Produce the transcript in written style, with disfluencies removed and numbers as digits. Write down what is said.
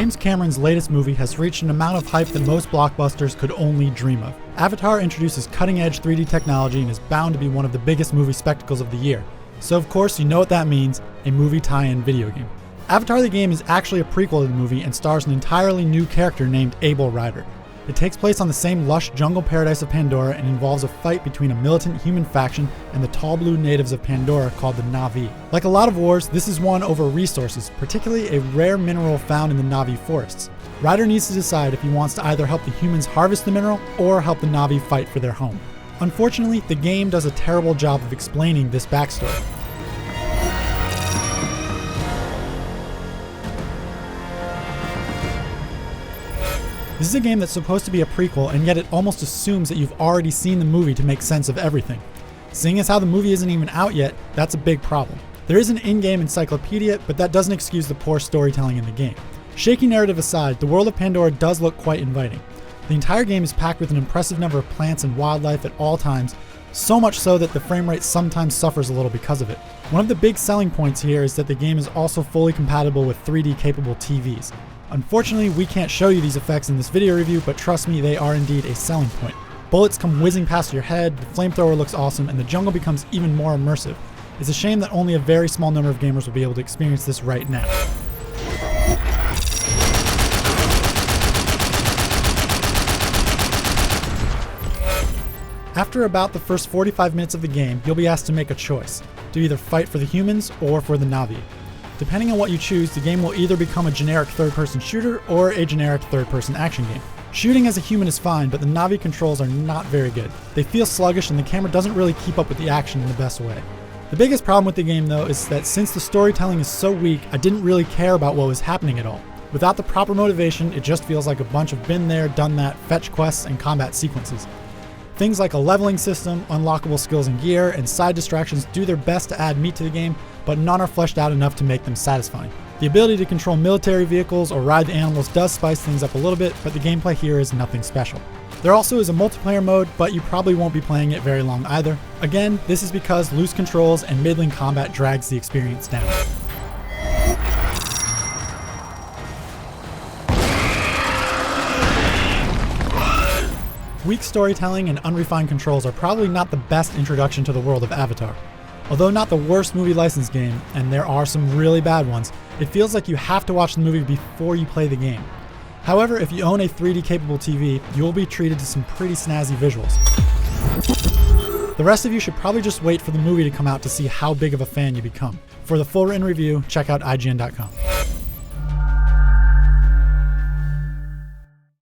James Cameron's latest movie has reached an amount of hype that most blockbusters could only dream of. Avatar introduces cutting-edge 3D technology and is bound to be one of the biggest movie spectacles of the year. So of course you know what that means, a movie tie-in video game. Avatar the game is actually a prequel to the movie and stars an entirely new character named Abel Rider. It takes place on the same lush jungle paradise of Pandora and involves a fight between a militant human faction and the tall blue natives of Pandora called the Na'vi. Like a lot of wars, this is one over resources, particularly a rare mineral found in the Na'vi forests. Ryder needs to decide if he wants to either help the humans harvest the mineral or help the Na'vi fight for their home. Unfortunately, the game does a terrible job of explaining this backstory. This is a game that's supposed to be a prequel, and yet it almost assumes that you've already seen the movie to make sense of everything. Seeing as how the movie isn't even out yet, that's a big problem. There is an in-game encyclopedia, but that doesn't excuse the poor storytelling in the game. Shaky narrative aside, the world of Pandora does look quite inviting. The entire game is packed with an impressive number of plants and wildlife at all times, so much so that the frame rate sometimes suffers a little because of it. One of the big selling points here is that the game is also fully compatible with 3D capable TVs. Unfortunately, we can't show you these effects in this video review, but trust me, they are indeed a selling point. Bullets come whizzing past your head, the flamethrower looks awesome, and the jungle becomes even more immersive. It's a shame that only a very small number of gamers will be able to experience this right now. After about the first 45 minutes of the game, you'll be asked to make a choice, to either fight for the humans or for the Na'vi. Depending on what you choose, the game will either become a generic third-person shooter or a generic third-person action game. Shooting as a human is fine, but the Na'vi controls are not very good. They feel sluggish and the camera doesn't really keep up with the action in the best way. The biggest problem with the game though is that since the storytelling is so weak, I didn't really care about what was happening at all. Without the proper motivation, it just feels like a bunch of been there, done that, fetch quests, and combat sequences. Things like a leveling system, unlockable skills and gear, and side distractions do their best to add meat to the game, but none are fleshed out enough to make them satisfying. The ability to control military vehicles or ride the animals does spice things up a little bit, but the gameplay here is nothing special. There also is a multiplayer mode, but you probably won't be playing it very long either. Again, this is because loose controls and middling combat drags the experience down. Weak storytelling and unrefined controls are probably not the best introduction to the world of Avatar. Although not the worst movie license game, and there are some really bad ones, it feels like you have to watch the movie before you play the game. However, if you own a 3D capable TV, you will be treated to some pretty snazzy visuals. The rest of you should probably just wait for the movie to come out to see how big of a fan you become. For the full written review, check out IGN.com.